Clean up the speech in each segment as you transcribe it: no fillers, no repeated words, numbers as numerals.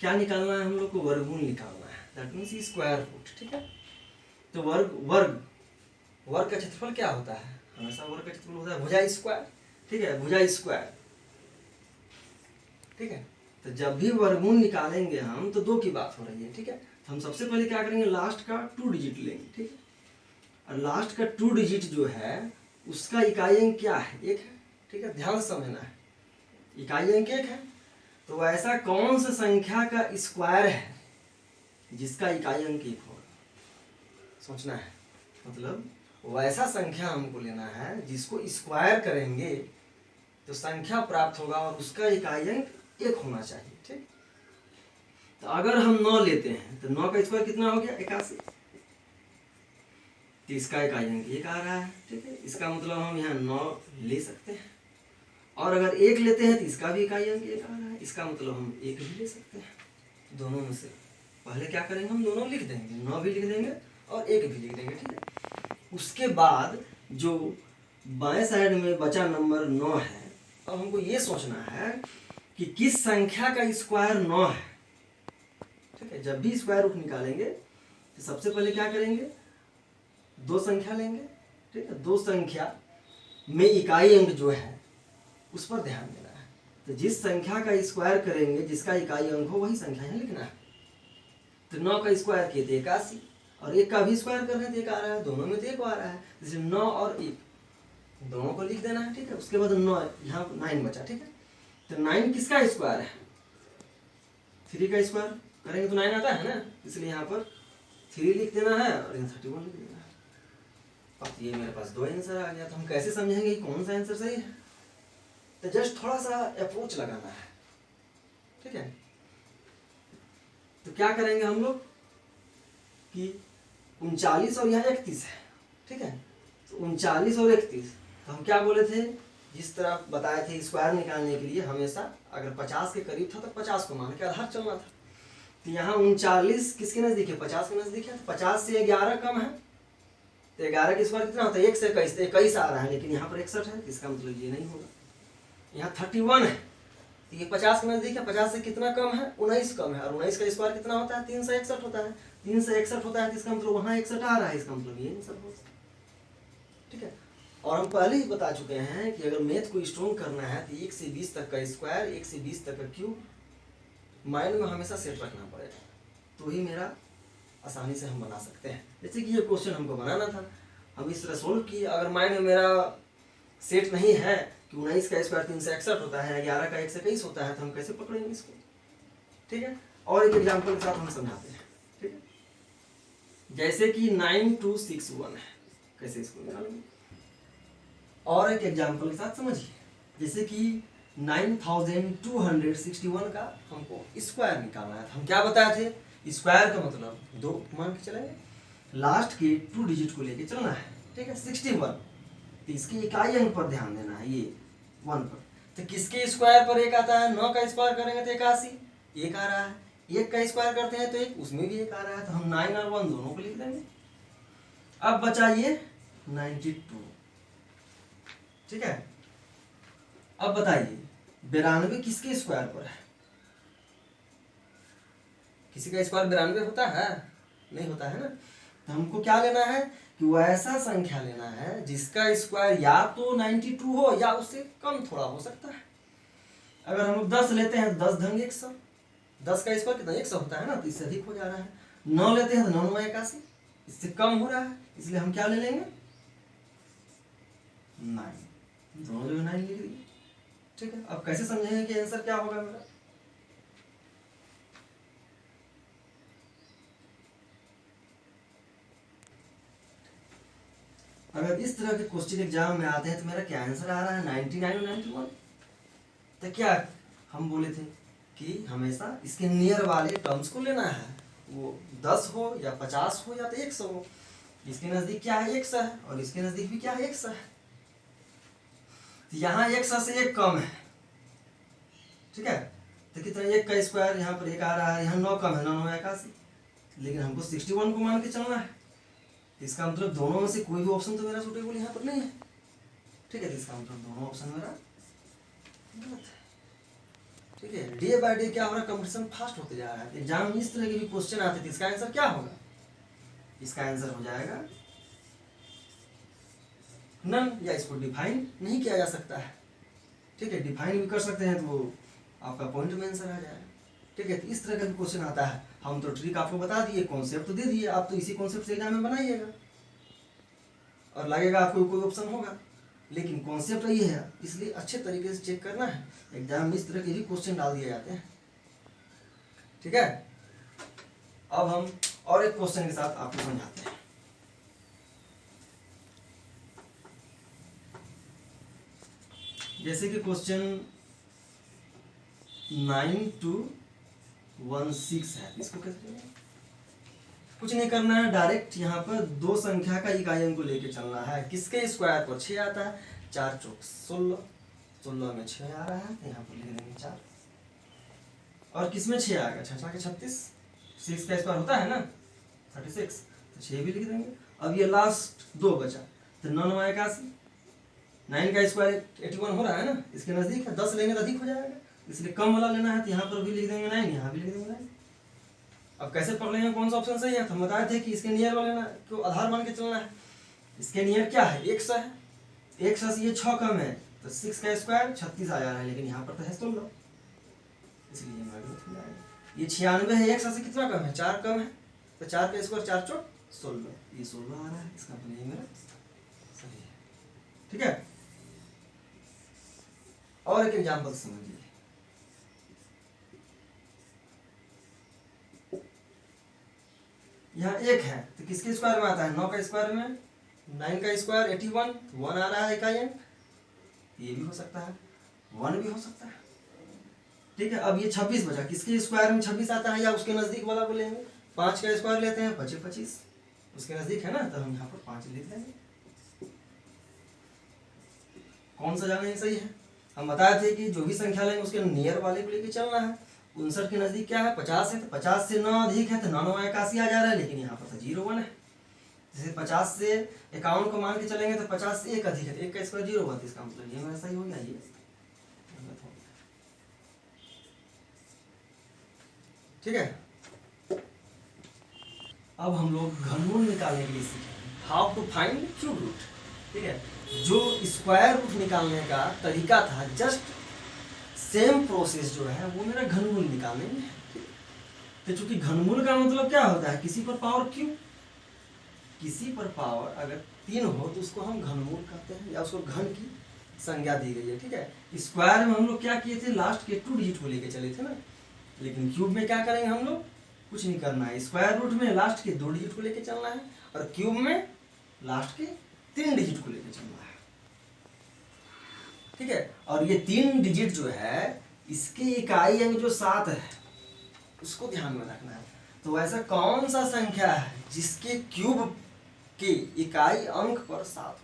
क्या निकालना है हम लोग को, वर्गमूल निकालना है, दैट मीन्स स्क्वायर रूट। ठीक है, तो वर्ग का क्षेत्रफल क्या होता है, हमेशा वर्ग का क्षेत्रफल होता है भुजा स्क्वायर। ठीक है, भुजा स्क्वायर। ठीक है, तो जब भी वर्गमूल निकालेंगे हम तो दो की बात हो रही है। ठीक है, तो हम सबसे पहले क्या करेंगे, लास्ट का 2 डिजिट लेंगे। ठीक है, और लास्ट का 2 डिजिट जो है उसका इकाई अंक क्या है, 1 है। ठीक है, ध्यान से समझना है, इकाई अंक 1 है। तो ऐसा कौन सा संख्या का स्क्वायर है जिसका इकाई अंक 1 होगा, सोचना है। मतलब वैसा संख्या हमको लेना है जिसको स्क्वायर करेंगे तो संख्या प्राप्त होगा और उसका इकाई अंक 1 होना चाहिए। ठीक, तो अगर हम 9 लेते हैं तो 9 का स्क्वायर कितना हो गया, 81। तो इसका इकाई अंक 1 आ रहा है। ठीक है, इसका मतलब हम यहाँ 9 ले सकते हैं। और अगर 1 लेते हैं तो इसका भी इकाई अंक 1 आ रहा है, इसका मतलब हम 1 भी ले सकते हैं। दोनों में से पहले क्या करेंगे, हम दोनों लिख देंगे, 9 भी लिख देंगे और 1 भी लिख देंगे। ठीक है, उसके बाद जो बाएं साइड में बचा नंबर 9 है, अब हमको ये सोचना है कि किस संख्या का स्क्वायर 9 है। ठीक है, जब भी स्क्वायर रूट निकालेंगे तो सबसे पहले क्या करेंगे, दो संख्या लेंगे। ठीक है, दो संख्या में इकाई अंक जो है उस पर ध्यान देना है। तो जिस संख्या का स्क्वायर करेंगे जिसका इकाई अंक हो वही संख्या यहाँ लिखना है। तो 9 का स्क्वायर किए थे 81 और 1 का भी स्क्वायर कर रहे थे 1 आ रहा है, दोनों में तो 1 आ रहा है, इसलिए 9 और 1 दोनों को लिख देना है। ठीक है, उसके बाद 9 यहाँ 9 बचा। ठीक है, तो 9 किसका स्क्वायर है, 3 का स्क्वायर करेंगे तो 9 आता है ना, इसलिए यहाँ पर 3 लिख देना है और यहाँ 31 लिख देना है। अब ये मेरे पास 2 आंसर आ गया। तो हम कैसे समझेंगे कि कौन सा आंसर सही है, तो जस्ट थोड़ा सा अप्रोच लगाना है। ठीक है, तो क्या करेंगे हम लोग कि 39 और यहाँ 31 है। ठीक है, तो 39 और 31 तो हम क्या बोले थे, जिस तरह बताए थे स्क्वायर निकालने के लिए हमेशा अगर 50 के करीब था तो 50 को मान के आधार चलना था। तो यहाँ 39 किसके नजदीक है, 50 के नजदीक है। तो 50 से 11 कम है, तो 11 के स्क्वायर कितना होता है, 1 से 21, 21 आ रहा है, लेकिन यहाँ पर 61 है, इसका मतलब ये नहीं होगा। यहाँ 31 है, तो ये 50 के नजदीक है, 50 से कितना कम है, 19 कम है, और 19 का स्क्वायर कितना होता है, 361 होता है। 361 होता है तो इसका मतलब वहाँ 61 आ रहा है, इसका मतलब ये आंसर होगा। ठीक है, और हम पहले ही बता चुके हैं कि अगर मैथ को स्ट्रॉन्ग करना है तो 1 से 20 तक का स्क्वायर, 1 से 20 तक का क्यूब माइंड में हमेशा सेट रखना पड़ेगा, तो ही मेरा आसानी से हम बना सकते हैं। जैसे कि ये क्वेश्चन हमको बनाना था, हम इस तरह सोल्व किए। अगर माइंड में मेरा सेट नहीं है कि 19 का स्क्वायर 361 होता है, 11 का 1 से 21 होता है, तो हम कैसे पकड़ेंगे इसको। ठीक है, और एक एग्जाम्पल के साथ हम समझाते हैं। ठीक है, जैसे कि 9261 है, कैसे इसको निकालेंगे, और एक एग्जाम्पल के साथ समझिए। जैसे कि 9261 का हमको स्क्वायर निकालना है, तो हम क्या बताए थे, स्क्वायर का मतलब 2 मान के चलेंगे, लास्ट के 2 डिजिट को लेके चलना है। ठीक है, 61, तो इसकी इकाई अंक पर ध्यान देना है, ये 1 पर। तो किसके स्क्वायर पर 1 आता है, 9 का स्क्वायर करेंगे तो 81, 1 आ रहा है। 1 का स्क्वायर करते हैं तो 1, उसमें भी 1 आ रहा है, तो हम 9 और 1 दोनों को लिख देंगे। अब बचा ये 92। ठीक है, अब बताइए 92 किसके स्क्वायर पर है, किसी का स्क्वायर 92 होता है, नहीं होता है ना। तो हमको क्या लेना है कि वैसा संख्या लेना है जिसका स्क्वायर या तो 92 हो या उससे कम थोड़ा हो सकता है। अगर हम लोग 10 लेते हैं तो 10 ढंग 100, 10 का स्क्वायर कितना 100 होता है ना, तो इससे अधिक हो जा रहा है। 9 लेते हैं तो 9 9 81, इससे कम हो रहा है, इसलिए हम क्या ले लेंगे 9, दोनों जो 9 लिख दिए। ठीक है, अब कैसे समझेंगे कि आंसर क्या होगा मेरा। अगर इस तरह के क्वेश्चन एग्जाम में आते हैं तो मेरा क्या आंसर आ रहा है 99 और 91, तो क्या हम बोले थे कि हमेशा इसके नियर वाले टर्म्स को लेना है, वो 10 हो या 50 हो या तो 100 हो। इसके नजदीक क्या है 100 है, और इसके नजदीक भी क्या है 100 है, तो यहाँ 100 से 1 कम है। ठीक है, तो कितना 1 का स्क्वायर यहाँ पर 1 आ रहा है, यहाँ 9 कम है, 9 9 81, लेकिन हमको 61 को मान के चलना है। इसका मतलब दोनों में से कोई भी ऑप्शन तो मेरा सूटेबल यहाँ पर नहीं है। ठीक है, तो इसका मतलब दोनों ऑप्शन मेरा गलत है। ठीक है। डे बाय डे क्या हो रहा है, कंपटीशन फास्ट होते जा रहा है। एग्जाम में इस तरह के भी क्वेश्चन आते थे, इसका आंसर क्या होगा, इसका आंसर हो जाएगा नन, या इसको डिफाइन नहीं किया जा सकता है। ठीक है, डिफाइन भी कर सकते हैं तो वो आपका पॉइंट में आंसर आ जाएगा। ठीक है, तो इस तरह का भी क्वेश्चन आता है। हम तो ट्रिक आपको बता दिए, कॉन्सेप्ट तो दे दिए, आप तो इसी कॉन्सेप्ट से एग्जाम में बनाइएगा और लगेगा आपको कोई ऑप्शन होगा, लेकिन कॉन्सेप्ट ये है, इसलिए अच्छे तरीके से चेक करना है। एग्जाम में इस तरह के भी क्वेश्चन डाल दिए जाते हैं। ठीक है, अब हम और एक क्वेश्चन के साथ आपको समझाते हैं। जैसे कि क्वेश्चन 9216 है, इसको कैसे करें? कुछ नहीं करना है, डायरेक्ट यहाँ पर दो संख्या का इकाई अंक को लेके चलना है। किसके स्क्वायर पर 6 आता है, 4 चौक 16, 16 में 6 आ रहा है, यहाँ पर लिख देंगे 4। और किसमें 6 आएगा, 6 के 36, 6 का स्क्वायर होता है ना 36, तो 6 भी लिख देंगे। अब ये लास्ट 2 बचा, तो 9 9 81, 9 का स्क्वायर 81 हो रहा है ना, इसके नजदीक है, 10 लेंगे तो अधिक हो जाएगा, इसलिए कम वाला लेना है, तो यहाँ पर भी लिख देंगे 9, यहाँ भी लिख देंगे 9। अब कैसे पढ़ लेंगे कौन सा ऑप्शन सही है, तो हम बताए थे कि इसके नियर वाले ना को आधार मान के चलना है। इसके नियर क्या है, 100 है, 100 से ये 6 कम है, तो 6 का स्क्वायर 36 आ जा रहा है, लेकिन यहाँ पर तो है 16, इसलिए ये 96 है, 100 से कितना कम है, 4 कम है, तो 4 का स्क्वायर 4 चौक 16, ये 16 आ रहा है, इसका मतलब ये मेरा सही है। ठीक है, और एक एग्जाम्पल समझिए। यहाँ 1 है, तो किसके स्क्वायर में आता है, 9 का स्क्वायर में, 9 का स्क्वायर 81, 1 आ रहा है इकाई अंक, ये भी हो सकता है, 1 भी हो सकता है। ठीक है, अब ये 26 बचा, किसके स्क्वायर में 26 आता है, या उसके नजदीक वाला को लेंगे, 5 का स्क्वायर लेते हैं 25 25, उसके नजदीक है ना, तो हम यहाँ पर 5 लिख देंगे। कौन सा जाना सही है, हम बताए थे कि जो भी संख्या लेंगे उसके नियर वाले को लेके चलना है। 59 के नजदीक क्या है, 50 है, तो 50 से 9 अधिक है, तो 9 9 81 आ जा रहा है, लेकिन यहाँ पर तो 01 है। जैसे 50 से 51 को मान के चलेंगे तो 50 से 1 अधिक है, 1 का स्क्वायर 0 हुआ, तो इसका मतलब ये मेरा सही हो गया, ये। ठीक है, अब हम लोग घनमूल निकालने के लिए सीखेंगे, how to find cube root. ठीक है, जो स्क्वायर रूट निकालने का तरीका था, जस्ट सेम प्रोसेस जो है वो मेरा घनमूल निकालने में है। तो चूंकि घनमूल का मतलब क्या होता है, किसी पर पावर क्यूब, किसी पर पावर अगर 3 हो तो उसको हम घनमूल कहते हैं, या उसको घन की संज्ञा दी गई है। ठीक है, स्क्वायर में हम लोग क्या किए थे, लास्ट के 2 डिजिट को लेके चले थे ना, लेकिन क्यूब में क्या करेंगे हम लोग, कुछ नहीं करना है। स्क्वायर रूट में लास्ट के 2 डिजिट को लेके चलना है, और क्यूब में लास्ट के 3 डिजिट को लेके चलना है। ठीक है, और ये 3 डिजिट जो है इसके इकाई अंक जो 7 है उसको ध्यान में रखना है। तो ऐसा कौन सा संख्या है जिसके क्यूब के इकाई अंक पर 7 हो।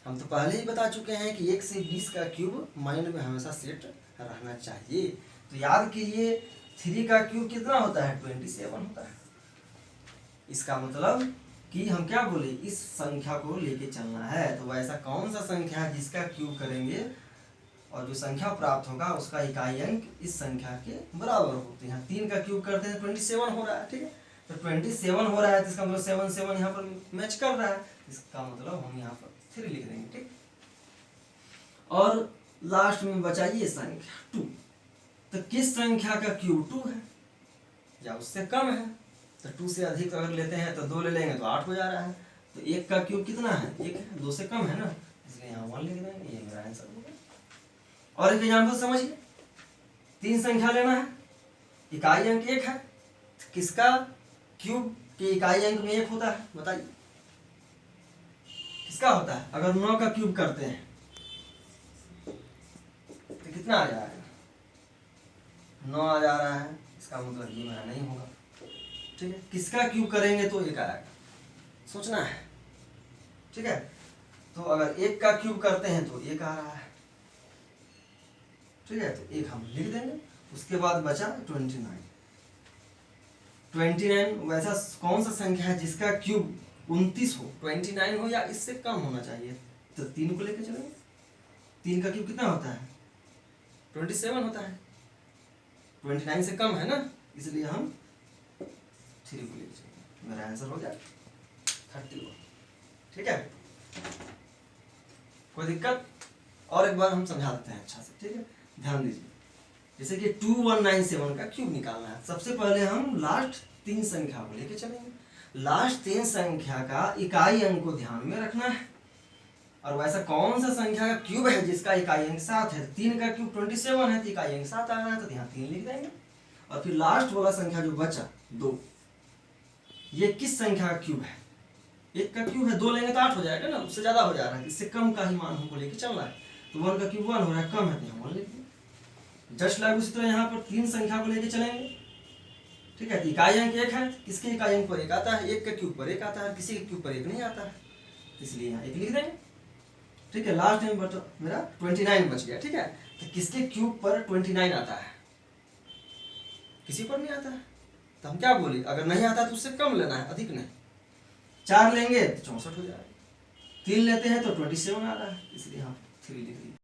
हम तो पहले ही बता चुके हैं कि 1 से 20 का क्यूब माइंड में हमेशा सेट रहना चाहिए। तो याद कीजिए 3 का क्यूब कितना होता है, 27 होता है। इसका मतलब कि हम क्या बोले, इस संख्या को लेके चलना है। तो वैसा कौन सा संख्या है जिसका क्यूब करेंगे और जो संख्या प्राप्त होगा उसका इकाई अंक इस संख्या के बराबर होते हैं। 3 का क्यूब करते हैं 27 हो रहा है। ठीक है, तो 27 हो रहा है, तो इसका मतलब 7 7 यहाँ पर मैच कर रहा है, इसका मतलब हम यहाँ पर 3 लिख देंगे। ठीक, और लास्ट में बचा ये संख्या 2। तो किस संख्या का क्यूब 2 है या उससे कम है। तो 2 से अधिक अगर लेते हैं तो 2 ले लेंगे तो 8 हो जा रहा है। तो 1 का क्यूब कितना है, 1 है, 2 से कम है ना, इसलिए यहाँ 1 लिख देंगे। ये मेरा आंसर हो गया। और एक एग्जाम्पल समझिए, 3 संख्या लेना है, इकाई अंक 1 है, किसका क्यूब के इकाई अंक में 1 होता है, बताइए किसका होता है। अगर 9 का क्यूब करते हैं तो कितना आ जाएगा, 9 आ जा रहा है, इसका मतलब ये मेरा नहीं होगा। ठीक है, किसका क्यूब करेंगे तो 1 आएगा, सोचना है। ठीक है, तो अगर 1 का क्यूब करते हैं तो 1 आ रहा है। ठीक है, तो 1 हम लिख देंगे। उसके बाद बचा 29। 29 वैसा कौन सा संख्या है जिसका क्यूब 29 हो, 29 हो या इससे कम होना चाहिए। तो 3 को लेकर चलेंगे। 3 का क्यूब कितना होता है, 27 होता है। 29 से कम है ना, इसलिए हम 3 को लेके चलेंगे। मेरा आंसर हो गया 31। ठीक है, कोई दिक्कत? और एक बार हम समझा देते हैं अच्छा से, ठीक है, ध्यान दीजिए। जैसे कि 2197 का क्यूब निकालना है, सबसे पहले हम लास्ट 3 संख्या को लेके चलेंगे। लास्ट 3 संख्या का इकाई अंक को ध्यान में रखना है, और वैसा कौन सा संख्या का क्यूब है जिसका इकाई अंक 7 है? 3 का क्यूब 27 है, तो इकाई अंक 7 आ रहा है, तो यहाँ 3 लिख देंगे। और फिर लास्ट वाला संख्या जो बचा 2, ये किस संख्या का क्यूब है? 1 का क्यूब है, 2 लेंगे तो 8 हो जाएगा ना, उससे ज्यादा हो जा रहा है, इससे कम का ही मान हमको लेके चलना है। तो 1 का क्यूब 1 हो रहा है, कम है तो यहाँ 1 लिख दिए। जस्ट लाइक उसी तरह यहाँ पर 3 संख्या को लेके चलेंगे। ठीक है, इकाई अंक 1 है, किसके इकाई अंक पर 1 आता है? 1 के क्यूब पर 1 आता है, किसी के क्यूब पर 1 नहीं आता है, इसलिए यहाँ 1 लिख देंगे। ठीक है, लास्ट टाइम मेरा 29 बच गया। ठीक है, तो किसके क्यूब पर 29 आता है? किसी पर नहीं आता है, तो हम क्या बोले, अगर नहीं आता तो उससे कम लेना है, अधिक नहीं। 4 लेंगे तो 64 हो जाएगा, 3 लेते हैं तो 27 आ रहा है, इसलिए हम 3 लिख दिए।